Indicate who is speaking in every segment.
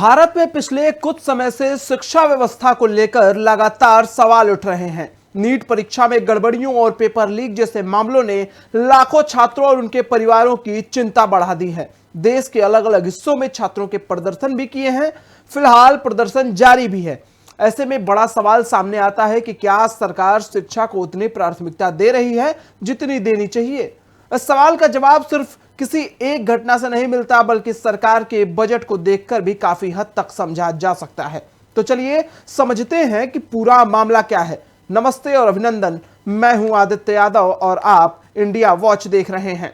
Speaker 1: भारत में पिछले कुछ समय से शिक्षा व्यवस्था को लेकर लगातार सवाल उठ रहे हैं। नीट परीक्षा में गड़बड़ियों और पेपर लीक जैसे मामलों ने लाखों छात्रों और उनके परिवारों की चिंता बढ़ा दी है। देश के अलग अलग हिस्सों में छात्रों के प्रदर्शन भी किए हैं। फिलहाल प्रदर्शन जारी भी है। ऐसे में बड़ा सवाल सामने आता है कि क्या सरकार शिक्षा को उतनी प्राथमिकता दे रही है जितनी देनी चाहिए। इस सवाल का जवाब सिर्फ किसी एक घटना से नहीं मिलता, बल्कि सरकार के बजट को देखकर भी काफी हद तक समझा जा सकता है। तो चलिए समझते हैं कि पूरा मामला क्या है। नमस्ते और अभिनंदन, मैं हूं आदित्य यादव और आप इंडिया वॉच देख रहे हैं।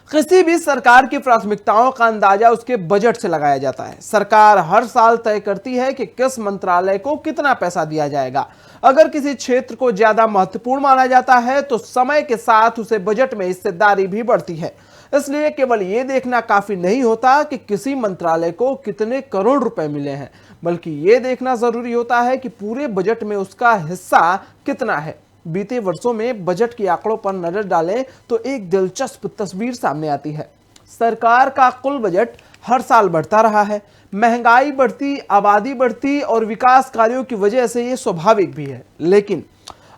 Speaker 1: किसी भी सरकार की प्राथमिकताओं का अंदाजा उसके बजट से लगाया जाता है। सरकार हर साल तय करती है कि किस मंत्रालय को कितना पैसा दिया जाएगा। अगर किसी क्षेत्र को ज्यादा महत्वपूर्ण माना जाता है तो समय के साथ उसे बजट में हिस्सेदारी भी बढ़ती है। इसलिए केवल यह देखना काफी नहीं होता कि किसी मंत्रालय को कितने करोड़ रुपए मिले हैं, बल्कि यह देखना जरूरी होता है कि पूरे बजट में उसका हिस्सा कितना है। बीते वर्षों में बजट के आंकड़ों पर नजर डालें तो एक दिलचस्प तस्वीर सामने आती है। सरकार का कुल बजट हर साल बढ़ता रहा है। महंगाई बढ़ती, आबादी बढ़ती और विकास कार्यों की वजह से ये स्वाभाविक भी है। लेकिन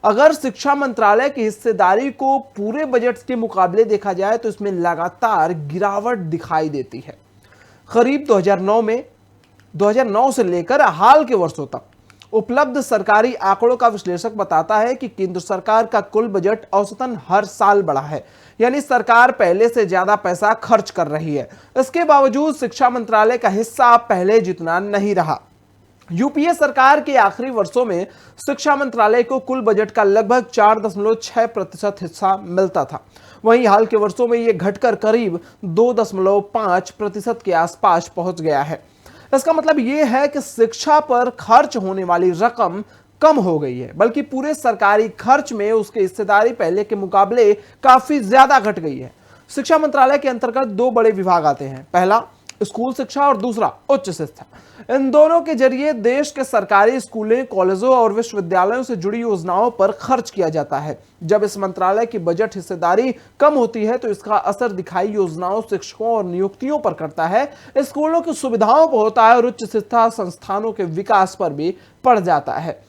Speaker 1: अगर शिक्षा मंत्रालय की हिस्सेदारी को पूरे बजट के मुकाबले देखा जाए तो इसमें लगातार गिरावट दिखाई देती है। करीब 2009 से लेकर हाल के वर्षों तक उपलब्ध सरकारी आंकड़ों का विश्लेषक बताता है कि केंद्र सरकार का कुल बजट औसतन हर साल बढ़ा है, यानी सरकार पहले से ज्यादा पैसा खर्च कर रही है। इसके बावजूद शिक्षा मंत्रालय का हिस्सा पहले जितना नहीं रहा। यूपीए सरकार के आखिरी वर्षों में शिक्षा मंत्रालय को कुल बजट का लगभग 4.6% हिस्सा मिलता था। वहीं हाल के वर्षों में यह घटकर करीब 2.5% के आसपास पहुंच गया है। इसका मतलब यह है कि शिक्षा पर खर्च होने वाली रकम कम हो गई है, बल्कि पूरे सरकारी खर्च में उसकी हिस्सेदारी पहले के मुकाबले काफी ज्यादा घट गई है। शिक्षा मंत्रालय के अंतर्गत दो बड़े विभाग आते हैं। पहला स्कूल शिक्षा और दूसरा उच्च शिक्षा। इन दोनों के जरिए देश के सरकारी स्कूलों, कॉलेजों और विश्वविद्यालयों से जुड़ी योजनाओं पर खर्च किया जाता है। जब इस मंत्रालय की बजट हिस्सेदारी कम होती है तो इसका असर दिखाई योजनाओं, शिक्षकों और नियुक्तियों पर करता है, स्कूलों की सुविधाओं पर होता है और उच्च शिक्षा संस्थानों के विकास पर भी पड़ जाता है।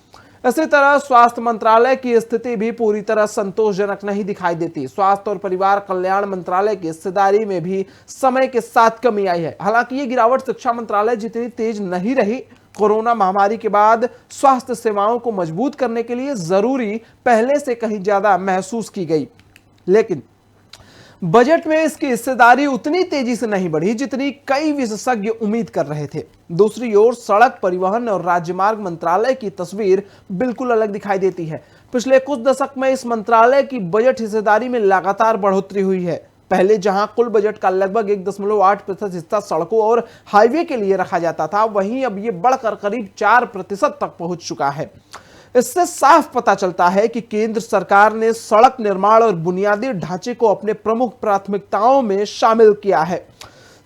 Speaker 1: इसी तरह स्वास्थ्य मंत्रालय की स्थिति भी पूरी तरह संतोषजनक नहीं दिखाई देती। स्वास्थ्य और परिवार कल्याण मंत्रालय की हिस्सेदारी में भी समय के साथ कमी आई है। हालांकि ये गिरावट शिक्षा मंत्रालय जितनी तेज नहीं रही। कोरोना महामारी के बाद स्वास्थ्य सेवाओं को मजबूत करने के लिए जरूरी पहले से कहीं ज्यादा महसूस की गई, लेकिन बजट में इसकी हिस्सेदारी उतनी तेजी से नहीं बढ़ी जितनी कई विशेषज्ञ उम्मीद कर रहे थे। दूसरी ओर सड़क परिवहन और राजमार्ग मंत्रालय की तस्वीर बिल्कुल अलग दिखाई देती है। पिछले कुछ दशक में इस मंत्रालय की बजट हिस्सेदारी में लगातार बढ़ोतरी हुई है। पहले जहां कुल बजट का लगभग 1.8% हिस्सा सड़कों और हाईवे के लिए रखा जाता था, वहीं अब यह बढ़कर करीब 4% तक पहुंच चुका है। इससे साफ पता चलता है कि केंद्र सरकार ने सड़क निर्माण और बुनियादी ढांचे को अपने प्रमुख प्राथमिकताओं में शामिल किया है।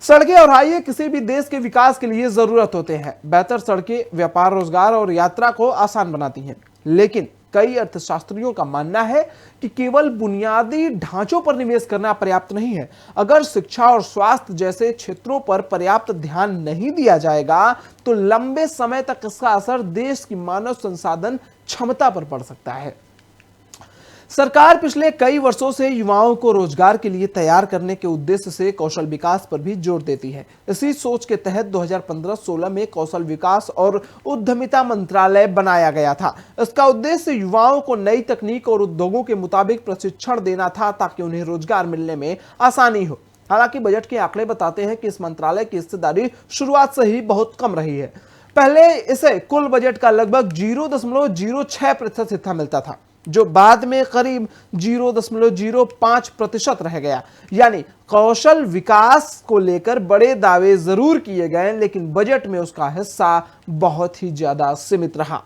Speaker 1: सड़कें और हाईवे किसी भी देश के विकास के लिए जरूरत होते हैं। बेहतर सड़कें व्यापार, रोजगार और यात्रा को आसान बनाती हैं, लेकिन कई अर्थशास्त्रियों का मानना है कि केवल बुनियादी ढांचों पर निवेश करना पर्याप्त नहीं है। अगर शिक्षा और स्वास्थ्य जैसे क्षेत्रों पर पर्याप्त ध्यान नहीं दिया जाएगा तो लंबे समय तक इसका असर देश की मानव संसाधन क्षमता पर पड़ सकता है। सरकार पिछले कई वर्षों से युवाओं को रोजगार के लिए तैयार करने के उद्देश्य से कौशल विकास पर भी जोर देती है। इसी सोच के तहत 2015-16 में कौशल विकास और उद्यमिता मंत्रालय बनाया गया था। इसका उद्देश्य युवाओं को नई तकनीक और उद्योगों के मुताबिक प्रशिक्षण देना था ताकि उन्हें रोजगार मिलने में आसानी हो। हालांकि बजट के आंकड़े बताते हैं कि इस मंत्रालय की हिस्सेदारी शुरुआत से ही बहुत कम रही है। पहले इसे कुल बजट का लगभग 0.06% हिस्सा मिलता था, जो बाद में करीब 0.05% रह गया। यानी कौशल विकास को लेकर बड़े दावे जरूर किए गए, लेकिन बजट में उसका हिस्सा बहुत ही ज्यादा सीमित रहा।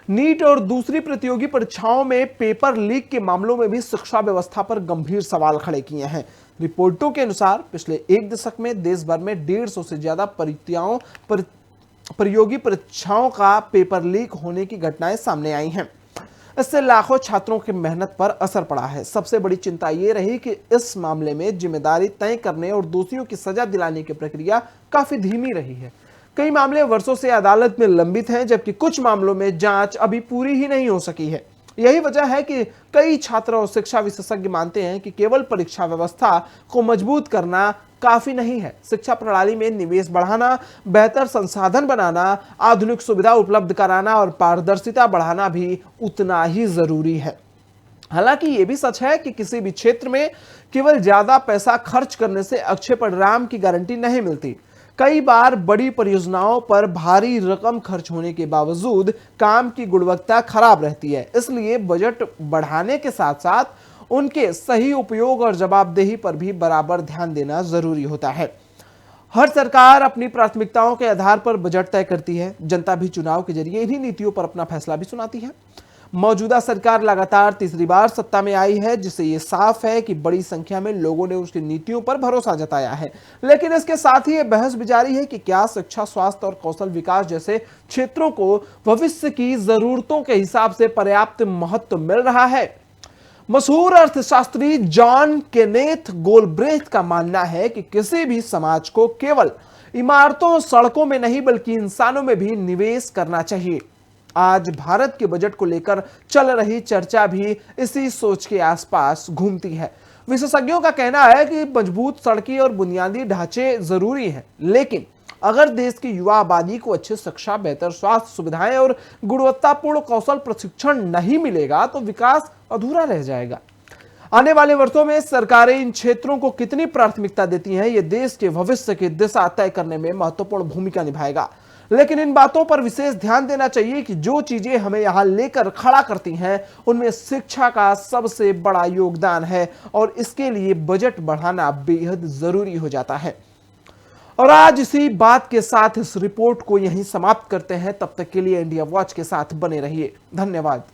Speaker 1: नीट और दूसरी प्रतियोगी परीक्षाओं में पेपर लीक के मामलों में भी शिक्षा व्यवस्था पर गंभीर सवाल खड़े किए हैं। रिपोर्टों के अनुसार पिछले एक दशक में देश भर में 150 से ज्यादा प्रतियोगी परीक्षाओं का पेपर लीक होने की घटनाएं सामने आई हैं। इससे लाखों छात्रों की मेहनत पर असर पड़ा है। सबसे बड़ी चिंता यह रही कि इस मामले में जिम्मेदारी तय करने और दोषियों की सजा दिलाने की प्रक्रिया काफी धीमी रही है। कई मामले वर्षों से अदालत में लंबित हैं, जबकि कुछ मामलों में जांच अभी पूरी ही नहीं हो सकी है। यही वजह है कि कई छात्र और शिक्षा विशेषज्ञ मानते हैं कि केवल परीक्षा व्यवस्था को मजबूत करना काफी नहीं है। शिक्षा प्रणाली में निवेश बढ़ाना, बेहतर संसाधन बनाना, आधुनिक सुविधा उपलब्ध कराना और पारदर्शिता बढ़ाना भी उतना ही जरूरी है। हालांकि यह भी सच है कि किसी भी क्षेत्र में केवल ज्यादा पैसा खर्च करने से अच्छे परिणाम की गारंटी नहीं मिलती। कई बार बड़ी परियोजनाओं पर भारी रकम खर्च होने के बावजूद काम की गुणवत्ता खराब रहती है। इसलिए बजट बढ़ाने के साथ साथ उनके सही उपयोग और जवाबदेही पर भी बराबर ध्यान देना जरूरी होता है। हर सरकार अपनी प्राथमिकताओं के आधार पर बजट तय करती है। जनता भी चुनाव के जरिए इन्हीं नीतियों पर अपना फैसला भी सुनाती है। मौजूदा सरकार लगातार तीसरी बार सत्ता में आई है, जिससे ये साफ है कि बड़ी संख्या में लोगों ने उसकी नीतियों पर भरोसा जताया है। लेकिन इसके साथ ही ये बहस भी जारी है कि क्या शिक्षा, स्वास्थ्य और कौशल विकास जैसे क्षेत्रों को भविष्य की जरूरतों के हिसाब से पर्याप्त महत्व मिल रहा है। मशहूर अर्थशास्त्री जॉन केनेथ गोलब्रेथ का मानना है कि किसी भी समाज को केवल इमारतों, सड़कों में नहीं बल्कि इंसानों में भी निवेश करना चाहिए। आज भारत के बजट को लेकर चल रही चर्चा भी इसी सोच के आसपास घूमती है। विशेषज्ञों का कहना है कि मजबूत सड़कें और बुनियादी ढांचे जरूरी हैं, लेकिन अगर देश की युवा आबादी को अच्छी शिक्षा, बेहतर स्वास्थ्य सुविधाएं और गुणवत्तापूर्ण कौशल प्रशिक्षण नहीं मिलेगा तो विकास अधूरा रह जाएगा। आने वाले वर्षों में सरकारें इन क्षेत्रों को कितनी प्राथमिकता देती हैं, यह देश के भविष्य की दिशा तय करने में महत्वपूर्ण भूमिका निभाएगा। लेकिन इन बातों पर विशेष ध्यान देना चाहिए कि जो चीजें हमें यहां लेकर खड़ा करती हैं, उनमें शिक्षा का सबसे बड़ा योगदान है और इसके लिए बजट बढ़ाना बेहद जरूरी हो जाता है। और आज इसी बात के साथ इस रिपोर्ट को यहीं समाप्त करते हैं। तब तक के लिए इंडिया वॉच के साथ बने रहिए। धन्यवाद।